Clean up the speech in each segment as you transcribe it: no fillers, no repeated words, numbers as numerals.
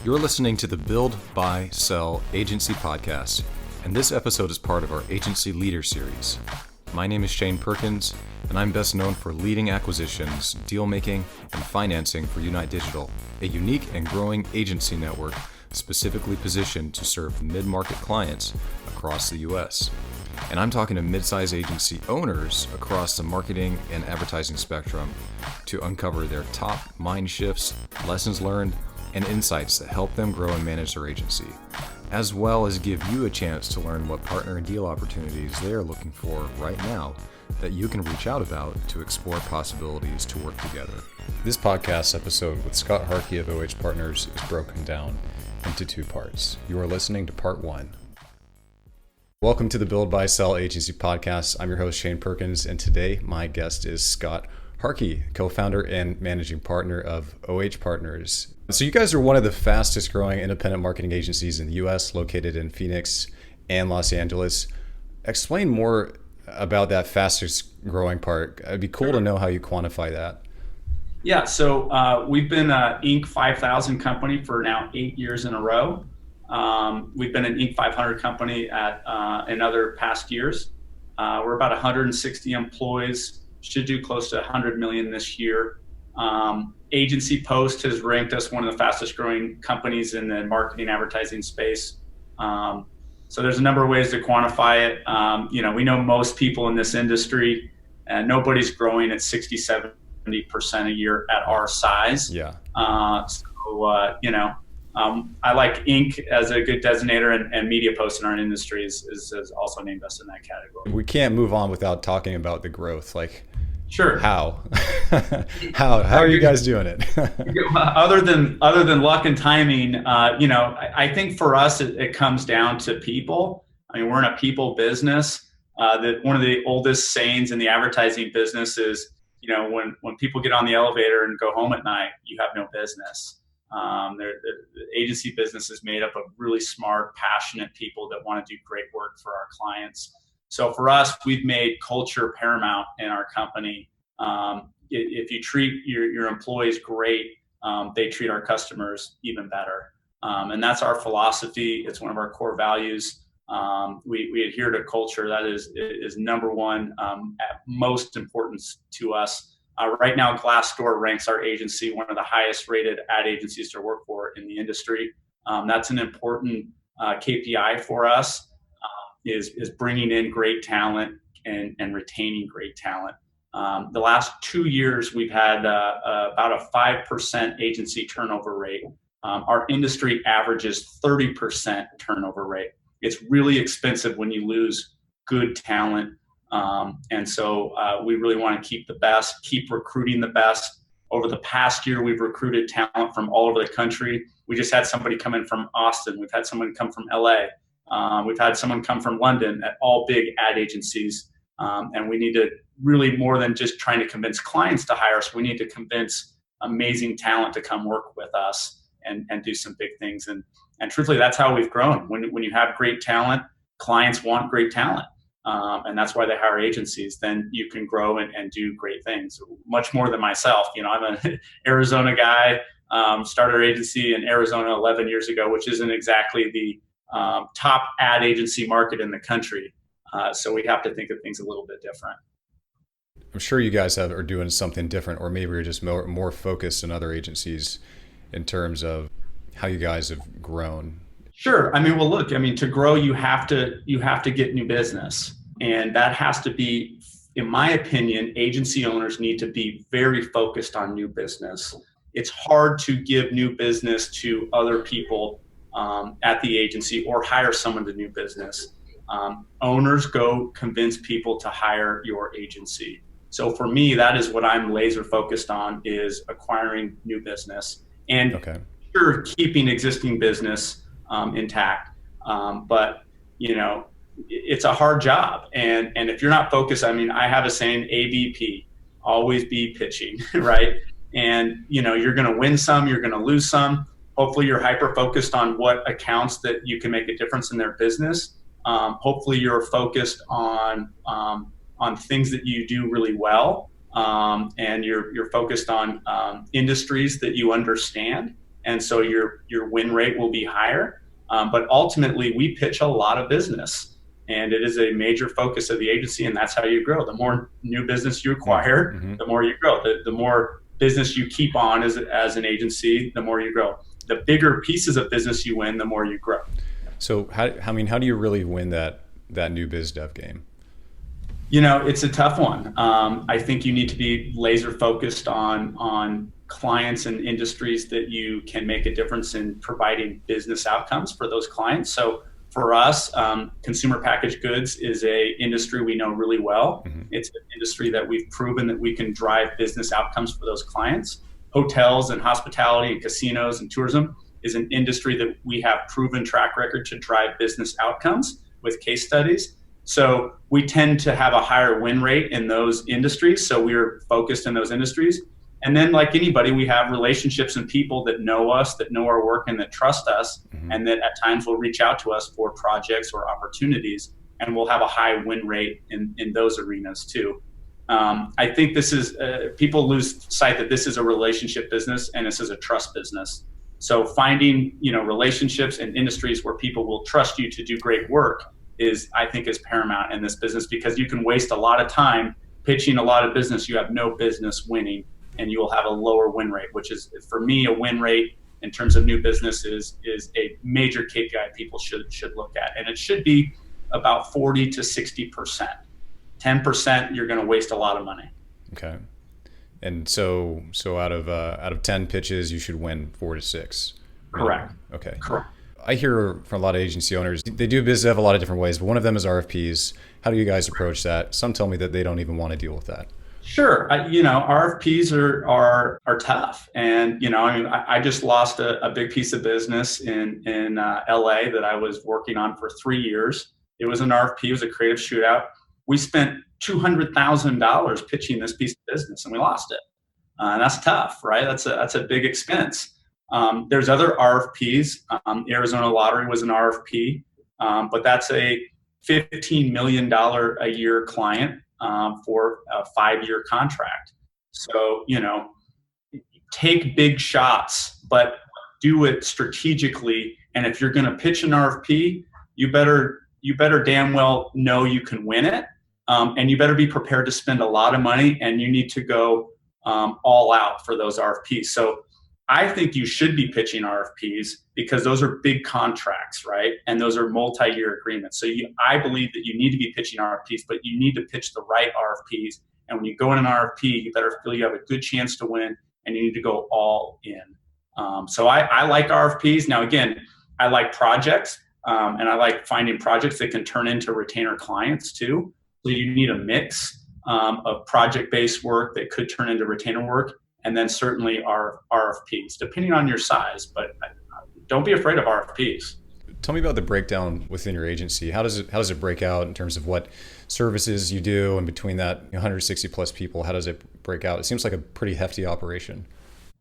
You're listening to the Build, Buy, Sell Agency Podcast, and this episode is part of our Agency Leader Series. My name is Shane Perkins, and I'm best known for leading acquisitions, deal making, and financing for Unite Digital, a unique and growing agency network specifically positioned to serve mid-market clients across the U.S. And I'm talking to mid-size agency owners across the marketing and advertising spectrum to uncover their top mind shifts, lessons learned, and insights that help them grow and manage their agency, as well as give you a chance to learn what partner and deal opportunities they are looking for right now that you can reach out about to explore possibilities to work together. This podcast episode with Scott Harkey of OH Partners is broken down into two parts. You are listening to part one. Welcome to the Build, Buy, Sell Agency Podcast. I'm your host, Shane Perkins, and today my guest is Scott Harkey, co-founder and managing partner of OH Partners. So you guys are one of the fastest growing independent marketing agencies in the US, located in Phoenix and Los Angeles. Explain more about that fastest growing part. It'd be cool to know how you quantify that. Yeah, so we've been an Inc. 5000 company for now 8 years in a row. We've been an Inc. 500 company in other past years. We're about 160 employees, should do close to 100 million this year. Agency Post has ranked us one of the fastest growing companies in the marketing advertising space. So there's a number of ways to quantify it. We know most people in this industry, and nobody's growing at 60-70% a year at our size. Yeah. I like Inc. as a good designator, and Media Post in our industry is also named us in that category. We can't move on without talking about the growth. Sure. How? How are you guys doing it? Other than luck and timing, I think for us it comes down to people. I mean, we're in a people business. That one of the oldest sayings in the advertising business is, when people get on the elevator and go home at night, you have no business. The agency business is made up of really smart, passionate people that want to do great work for our clients. So for us, we've made culture paramount in our company. If you treat your employees great, they treat our customers even better. And that's our philosophy. It's one of our core values. We adhere to culture. That is number one, at most importance to us. Right now, Glassdoor ranks our agency one of the highest rated ad agencies to work for in the industry. That's an important KPI for us. Is bringing in great talent and retaining great talent. The last 2 years, we've had about a 5% agency turnover rate. Our industry averages 30% turnover rate. It's really expensive when you lose good talent. And so we really want to keep the best, keep recruiting the best. Over the past year, we've recruited talent from all over the country. We just had somebody come in from Austin. We've had someone come from LA. We've had someone come from London at all big ad agencies. And we need to really, more than just trying to convince clients to hire us, we need to convince amazing talent to come work with us and do some big things. And truthfully, that's how we've grown. When you have great talent, clients want great talent. And that's why they hire agencies. Then you can grow and do great things, much more than myself. I'm an Arizona guy, started our agency in Arizona 11 years ago, which isn't exactly the top ad agency market in the country. So we have to think of things a little bit different. I'm sure you guys are doing something different, or maybe you're just more focused than other agencies in terms of how you guys have grown. Sure. To grow, you have to get new business. And that has to be, in my opinion, agency owners need to be very focused on new business. It's hard to give new business to other people at the agency or hire someone to new business. Owners go convince people to hire your agency. So for me, that is what I'm laser focused on, is acquiring new business and sure, keeping existing business intact. But it's a hard job. And if you're not focused, I have a saying, ABP, always be pitching, right? And you're going to win some, you're going to lose some. Hopefully you're hyper focused on what accounts that you can make a difference in their business. Hopefully you're focused on things that you do really well, and you're focused on industries that you understand. and so your win rate will be higher. But ultimately, we pitch a lot of business, and it is a major focus of the agency, and that's how you grow. The more new business you acquire, the more you grow. The more business you keep on as an agency, the more you grow. The bigger pieces of business you win, the more you grow. So how do you really win that new biz dev game? It's a tough one. I think you need to be laser focused on clients and industries that you can make a difference in providing business outcomes for those clients. So for us, consumer packaged goods is a industry we know really well. It's an industry that we've proven that we can drive business outcomes for those clients. Hotels and hospitality and casinos and tourism is an industry that we have proven track record to drive business outcomes with case studies. So we tend to have a higher win rate in those industries. So we're focused in those industries. And then like anybody, we have relationships and people that know us, that know our work and that trust us, and that at times will reach out to us for projects or opportunities, and we'll have a high win rate in those arenas too. I think this is, people lose sight that this is a relationship business and this is a trust business. So finding, relationships and industries where people will trust you to do great work I think is paramount in this business, because you can waste a lot of time pitching a lot of business you have no business winning, and you will have a lower win rate, which is, for me, a win rate in terms of new business is a major KPI people should look at. And it should be about 40 to 60%. 10%, you're going to waste a lot of money. Okay. And so out of 10 pitches, you should win 4 to 6. Correct. Okay. Correct. I hear from a lot of agency owners, they do biz dev a lot of different ways, but one of them is RFPs. How do you guys approach that? Some tell me that they don't even want to deal with that. Sure. RFPs are tough. And, I just lost a big piece of business in LA that I was working on for 3 years. It was an RFP. It was a creative shootout. We spent $200,000 pitching this piece of business and we lost it. And that's tough, right? That's a big expense. There's other RFPs. Arizona Lottery was an RFP, but that's a $15 million a year client for a 5-year contract. So, take big shots, but do it strategically. And if you're going to pitch an RFP, you better damn well know you can win it. And you better be prepared to spend a lot of money, and you need to go all out for those RFPs. So I think you should be pitching RFPs because those are big contracts, right? And those are multi-year agreements. So I believe that you need to be pitching RFPs, but you need to pitch the right RFPs. And when you go in an RFP, you better feel you have a good chance to win, and you need to go all in. So I like RFPs. Now, again, I like projects, and I like finding projects that can turn into retainer clients too. So you need a mix of project-based work that could turn into retainer work, and then certainly our RFPs, depending on your size. But don't be afraid of RFPs. Tell me about the breakdown within your agency. How does it break out in terms of what services you do, and between that 160 plus people, how does it break out? It seems like a pretty hefty operation.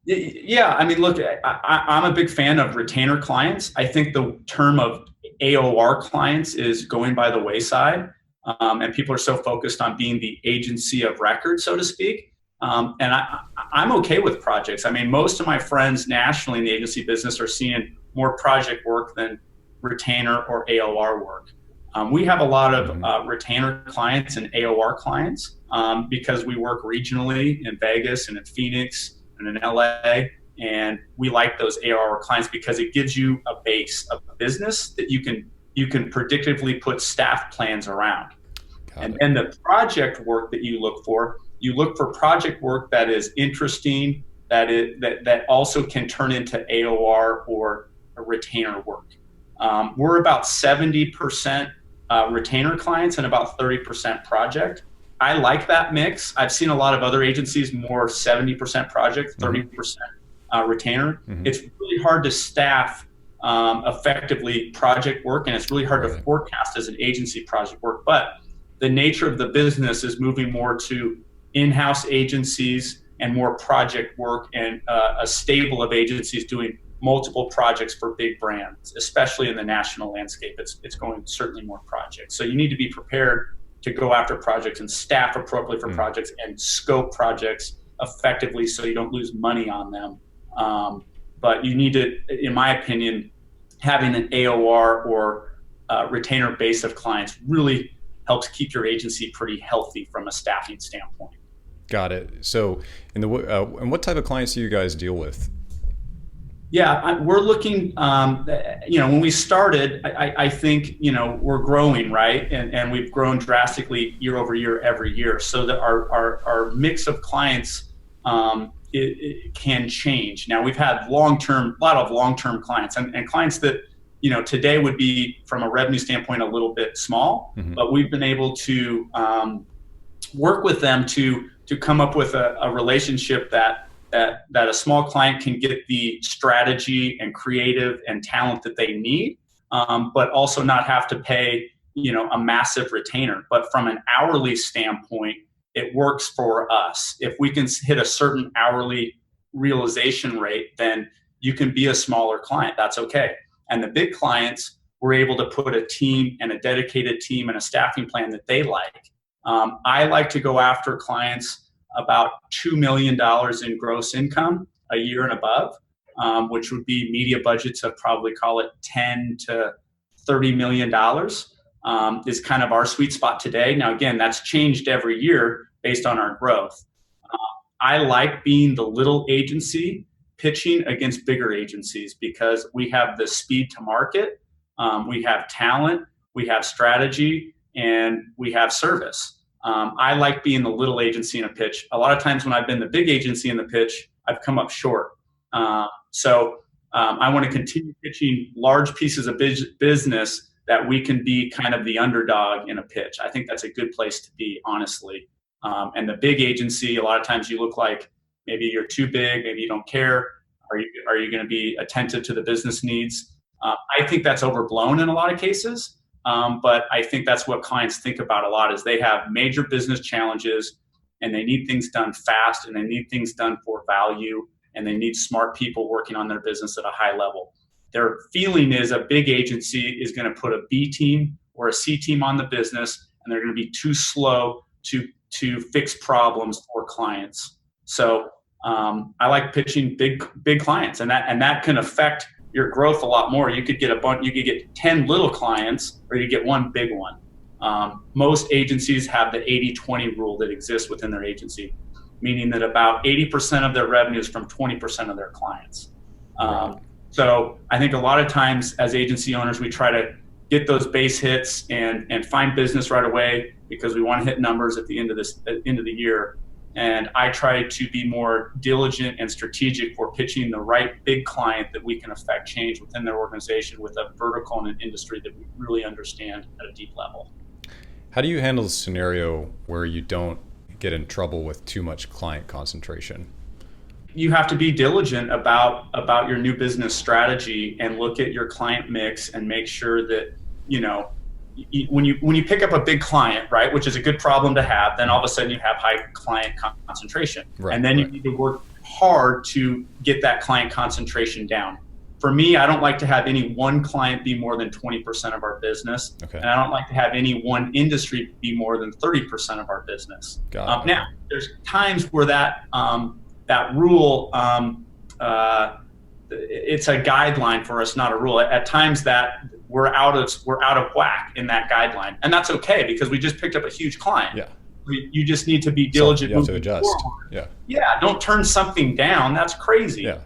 Yeah, I mean, look, I'm a big fan of retainer clients. I think the term of AOR clients is going by the wayside, and people are so focused on being the agency of record, so to speak. And I'm okay with projects. I mean, most of my friends nationally in the agency business are seeing more project work than retainer or AOR work. We have a lot of retainer clients and AOR clients because we work regionally in Vegas and in Phoenix and in LA. And we like those AOR clients because it gives you a base of business that you can predictively put staff plans around. And then the project work that you look for project work that is interesting, that also can turn into AOR or a retainer work. We're about 70% retainer clients and about 30% project. I like that mix. I've seen a lot of other agencies more 70% project, 30% retainer. It's really hard to staff effectively project work, and it's really hard to forecast as an agency project work. But the nature of the business is moving more to in-house agencies and more project work, and a stable of agencies doing multiple projects for big brands, especially in the national landscape. It's going certainly more projects. So you need to be prepared to go after projects and staff appropriately for projects and scope projects effectively so you don't lose money on them. but you need to, in my opinion, having an AOR or retainer base of clients really helps keep your agency pretty healthy from a staffing standpoint. Got it. So, and what type of clients do you guys deal with? Yeah, we're looking, when we started, I think, we're growing, right? And we've grown drastically year over year, every year. So that our mix of clients, it can change. Now we've had a lot of long-term clients and clients that, today would be from a revenue standpoint, a little bit small, but we've been able to work with them to come up with a relationship that a small client can get the strategy and creative and talent that they need, but also not have to pay, a massive retainer. But from an hourly standpoint, it works for us. If we can hit a certain hourly realization rate, then you can be a smaller client. That's okay. And the big clients, we're able to put a team and a dedicated team and a staffing plan that they like. I like to go after clients about $2 million in gross income a year and above, which would be media budgets of probably call it $10 to $30 million is kind of our sweet spot today. Now, again, that's changed every year based on our growth. I like being the little agency pitching against bigger agencies because we have the speed to market, we have talent, we have strategy, and we have service. I like being the little agency in a pitch. A lot of times when I've been the big agency in the pitch, I've come up short. So I want to continue pitching large pieces of business that we can be kind of the underdog in a pitch. I think that's a good place to be, honestly. And the big agency, a lot of times you look like maybe you're too big, maybe you don't care. Are you going to be attentive to the business needs? I think that's overblown in a lot of cases. But I think that's what clients think about a lot is they have major business challenges and they need things done fast and they need things done for value and they need smart people working on their business at a high level. Their feeling is a big agency is going to put a B team or a C team on the business and they're going to be too slow to fix problems for clients. So I like pitching big clients and that can affect your growth a lot more. You could get 10 little clients or you get one big one. Most agencies have the 80-20 rule that exists within their agency, meaning that about 80% of their revenue is from 20% of their clients. So I think a lot of times as agency owners, we try to get those base hits and find business right away because we want to hit numbers at the end of the year. And I try to be more diligent and strategic for pitching the right big client that we can affect change within their organization with a vertical and an industry that we really understand at a deep level. How do you handle the scenario where you don't get in trouble with too much client concentration? You have to be diligent about your new business strategy and look at your client mix and make sure that, when you pick up a big client, right, which is a good problem to have, then all of a sudden you have high client concentration. Right, and then you need to work hard to get that client concentration down. For me, I don't like to have any one client be more than 20% of our business. Okay. And I don't like to have any one industry be more than 30% of our business. Got it. Now, there's times where that rule, it's a guideline for us, not a rule. At times that we're out of whack in that guideline, and that's okay because we just picked up a huge client. Yeah, you just need to be diligent. So you have to adjust. Forward. Yeah. Don't turn something down. That's crazy. Yeah.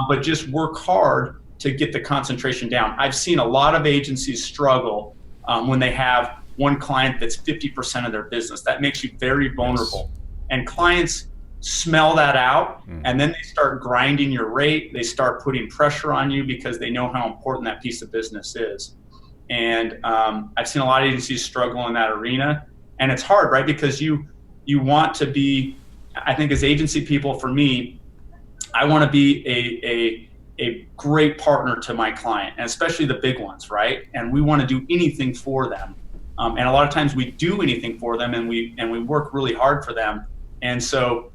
But just work hard to get the concentration down. I've seen a lot of agencies struggle when they have one client that's 50% of their business. That makes you very vulnerable, and clients smell that out, and then they start grinding your rate. They start putting pressure on you because they know how important that piece of business is. And I've seen a lot of agencies struggle in that arena, and it's hard, right? Because you want to be, I think as agency people, for me, I want to be a great partner to my client, and especially the big ones, right? And we want to do anything for them. And a lot of times we do anything for them, and we work really hard for them. And so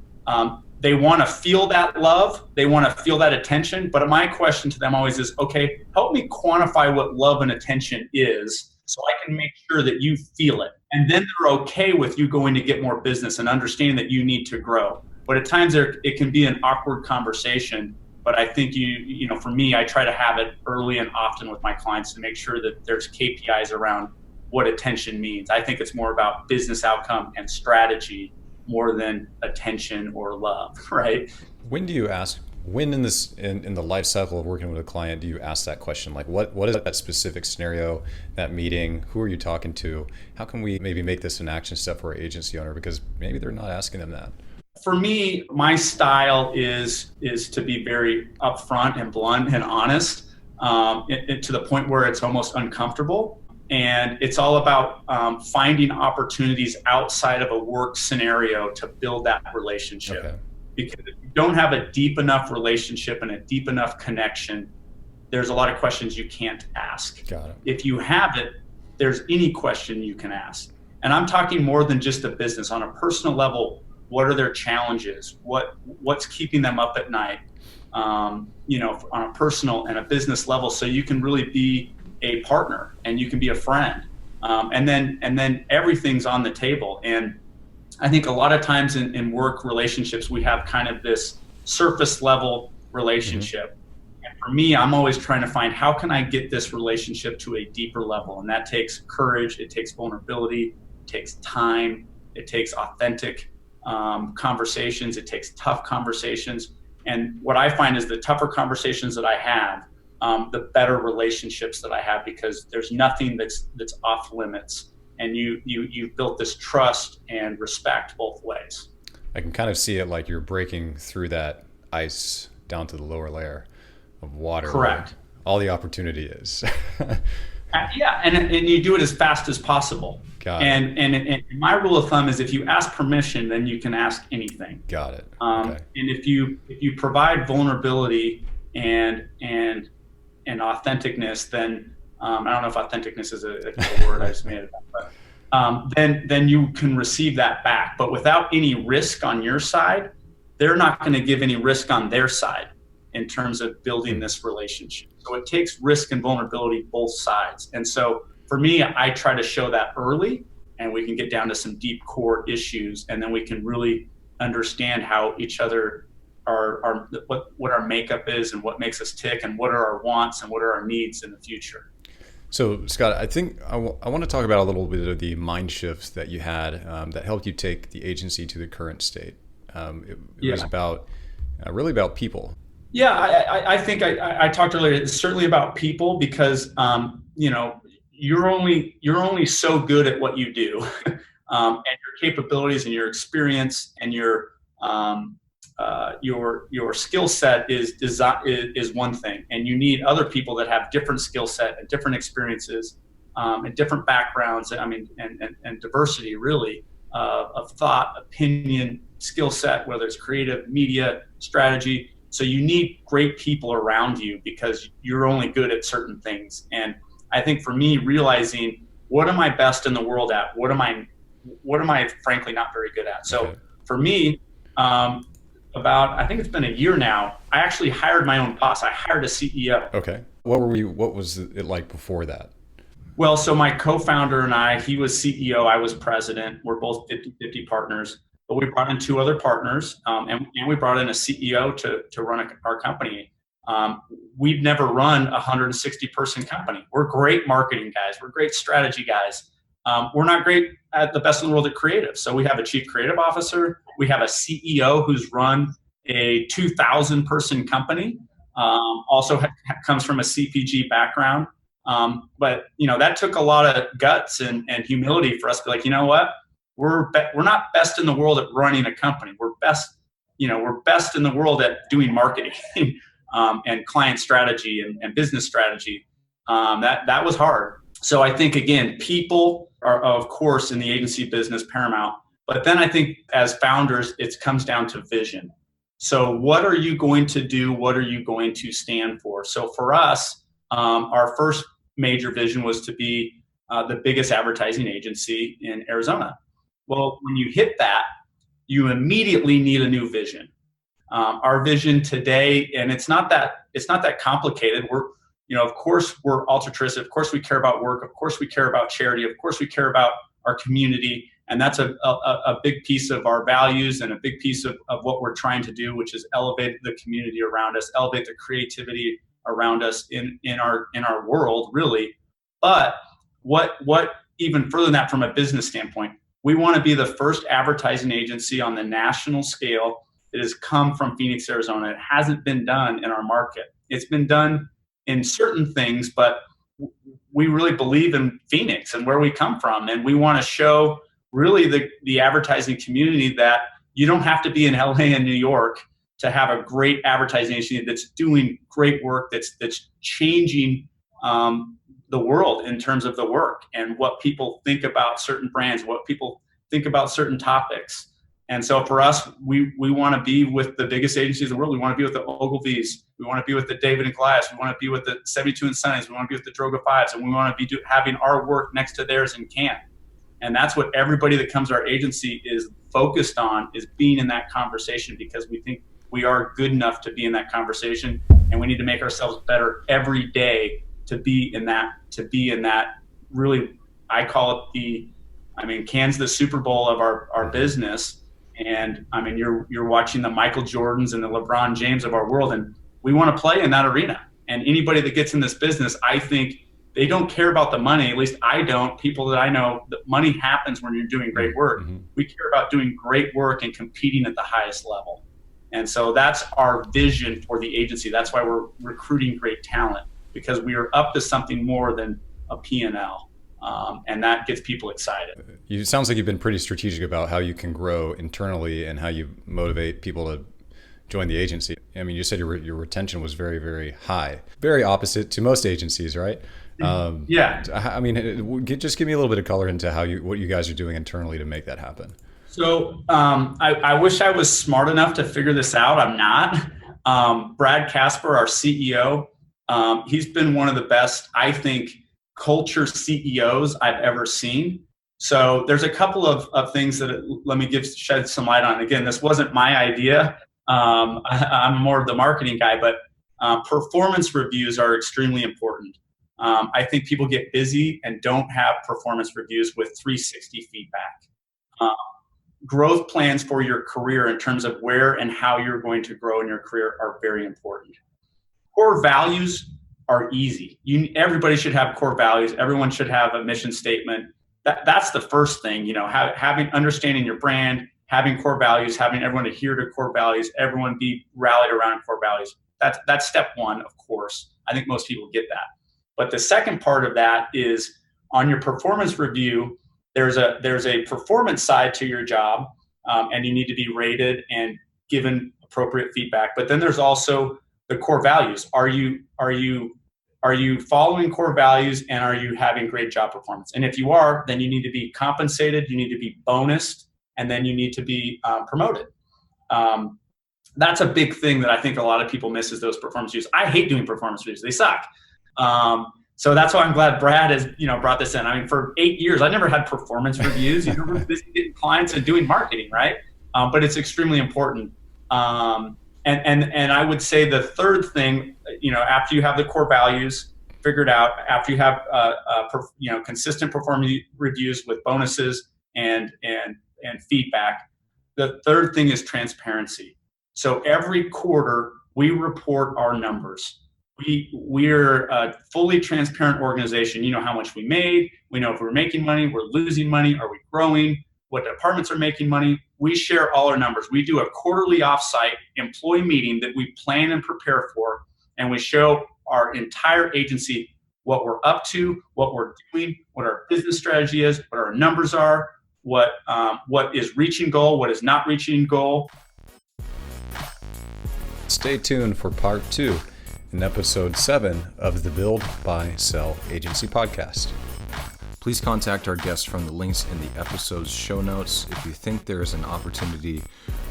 they want to feel that love, they want to feel that attention. But my question to them always is, okay, help me quantify what love and attention is so I can make sure that you feel it. And then they're okay with you going to get more business and understanding that you need to grow. But at times it can be an awkward conversation. But I think for me, I try to have it early and often with my clients to make sure that there's KPIs around what attention means. I think it's more about business outcome and strategy more than attention or love, right? When do you ask, when in the life cycle of working with a client, do you ask that question? Like what is that specific scenario, that meeting, who are you talking to? How can we maybe make this an action step for our agency owner? Because maybe they're not asking them that. For me, my style is to be very upfront and blunt and honest, to the point where it's almost uncomfortable. And it's all about finding opportunities outside of a work scenario to build that relationship. Okay. Because if you don't have a deep enough relationship and a deep enough connection, there's a lot of questions you can't ask. Got it. If you have it, there's any question you can ask. And I'm talking more than just a business. On a personal level, what are their challenges? What's keeping them up at night? On a personal and a business level, so you can really be a partner and you can be a friend. And then everything's on the table. And I think a lot of times in work relationships, we have kind of this surface level relationship. Mm-hmm. And for me, I'm always trying to find, how can I get this relationship to a deeper level? And that takes courage, it takes vulnerability, it takes time, it takes authentic conversations, it takes tough conversations. And what I find is the tougher conversations that I have, the better relationships that I have, because there's nothing that's off limits. And you've built this trust and respect both ways. I can kind of see it like you're breaking through that ice down to the lower layer of water. Correct. All the opportunity is. Yeah, and you do it as fast as possible. Got it. And my rule of thumb is, if you ask permission, then you can ask anything. Got it. Okay. And if you provide vulnerability and authenticness, then I don't know if authenticness is a word, I just made it up, but then you can receive that back. But without any risk on your side, they're not going to give any risk on their side in terms of building this relationship. So it takes risk and vulnerability both sides. And so for me, I try to show that early, and we can get down to some deep core issues, and then we can really understand how each other what our makeup is and what makes us tick, and what are our wants and what are our needs in the future. So Scott, I think I want to talk about a little bit of the mind shifts that you had that helped you take the agency to the current state. It was about really about people. Yeah, I think I talked earlier. It's certainly about people, because you're only so good at what you do, and your capabilities and your experience and your skill set is one thing, and you need other people that have different skill set and different experiences and different backgrounds. And diversity really of thought, opinion, skill set, whether it's creative, media, strategy. So you need great people around you, because you're only good at certain things. And I think for me, realizing, what am I best in the world at? What am I frankly not very good at? So for me, I think it's been a year now, I actually hired my own boss. I hired a CEO. Okay. What was it like before that? Well, so my co-founder and I, he was CEO, I was president. We're both 50-50 partners, but we brought in two other partners, and we brought in a CEO to run our company. We've never run a 160-person company. We're great marketing guys. We're great strategy guys. We're not great at the best in the world at creative. So we have a chief creative officer. We have a CEO who's run a 2,000-person company. Also comes from a CPG background. But that took a lot of guts and humility for us to be like, you know what? We're not best in the world at running a company. We're best in the world at doing marketing and client strategy and business strategy. That was hard. So I think, again, people are, of course, in the agency business paramount. But then I think as founders, it comes down to vision. So what are you going to do? What are you going to stand for? So for us, our first major vision was to be the biggest advertising agency in Arizona. Well, when you hit that, you immediately need a new vision. Our vision today, and it's not that complicated. Of course, we're altruistic. Of course, we care about work. Of course, we care about charity. Of course, we care about our community. And that's a big piece of our values and a big piece of what we're trying to do, which is elevate the community around us, elevate the creativity around us in our world, really. But what even further than that, from a business standpoint, we want to be the first advertising agency on the national scale that has come from Phoenix, Arizona. It hasn't been done in our market. It's been done in certain things, but we really believe in Phoenix and where we come from. And we want to show really the advertising community that you don't have to be in LA and New York to have a great advertising agency that's doing great work, that's changing the world in terms of the work and what people think about certain brands, what people think about certain topics. And so for us, we want to be with the biggest agencies in the world. We want to be with the Ogilvy's. We want to be with the David and Goliath. We want to be with the 72 and Sunnies. We want to be with the Droga Fives. And we want to be having our work next to theirs in Cannes. And that's what everybody that comes to our agency is focused on, is being in that conversation, because we think we are good enough to be in that conversation, and we need to make ourselves better every day to be in that really, I call it Cannes the Super Bowl of our business. And I mean, you're watching the Michael Jordans and the LeBron James of our world, and we want to play in that arena. And anybody that gets in this business, I think they don't care about the money. At least I don't. People that I know, the money happens when you're doing great work. Mm-hmm. We care about doing great work and competing at the highest level. And so that's our vision for the agency. That's why we're recruiting great talent, because we are up to something more than a P&L. And that gets people excited. It sounds like you've been pretty strategic about how you can grow internally and how you motivate people to join the agency. I mean, you said your retention was very, very high, very opposite to most agencies, right? Yeah. I mean, just give me a little bit of color into what you guys are doing internally to make that happen. So I wish I was smart enough to figure this out. I'm not. Brad Casper, our CEO, he's been one of the best, I think, culture CEOs I've ever seen. So there's a couple of things that let me shed some light on. Again, this wasn't my idea. I'm more of the marketing guy, but performance reviews are extremely important. I think people get busy and don't have performance reviews with 360 feedback. Growth plans for your career in terms of where and how you're going to grow in your career are very important. Core values are easy. Everybody should have core values. Everyone should have a mission statement. That's the first thing, understanding your brand, having core values, having everyone adhere to core values, everyone be rallied around core values. That's step one, of course. I think most people get that. But the second part of that is on your performance review, there's a performance side to your job, and you need to be rated and given appropriate feedback. But then there's also the core values. Are you following core values, and are you having great job performance? And if you are, then you need to be compensated, you need to be bonused, and then you need to be promoted. That's a big thing that I think a lot of people miss, is those performance reviews. I hate doing performance reviews. They suck. So that's why I'm glad Brad has, brought this in. I mean, for 8 years, I never had performance reviews. We're busy getting clients and doing marketing, right? But it's extremely important. And I would say the third thing, after you have the core values figured out, after you have consistent performance reviews with bonuses and feedback, the third thing is transparency. So every quarter we report our numbers. We're a fully transparent organization. You know how much we made. We know if we're making money, we're losing money, are we growing, what departments are making money. We share all our numbers. We do a quarterly offsite employee meeting that we plan and prepare for, and we show our entire agency what we're up to, what we're doing, what our business strategy is, what our numbers are, what is reaching goal, what is not reaching goal. Stay tuned for part 2 in episode 7 of the Build, Buy, Sell Agency podcast. Please contact our guests from the links in the episode's show notes if you think there is an opportunity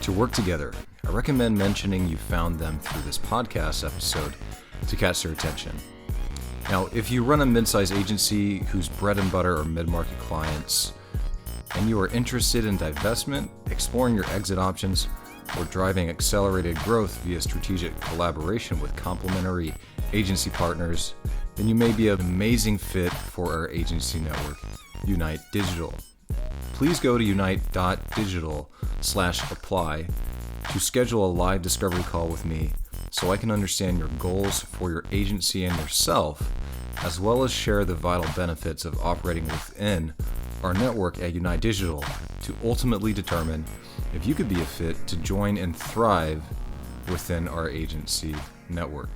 to work together. I recommend mentioning you found them through this podcast episode to catch their attention. Now, if you run a mid-size agency whose bread and butter are mid-market clients, and you are interested in divestment, exploring your exit options, or driving accelerated growth via strategic collaboration with complementary agency partners, then you may be an amazing fit for our agency network, Unite Digital. please go to unite.digital/apply to schedule a live discovery call with me so I can understand your goals for your agency and yourself, as well as share the vital benefits of operating within our network at Unite Digital to ultimately determine if you could be a fit to join and thrive within our agency network.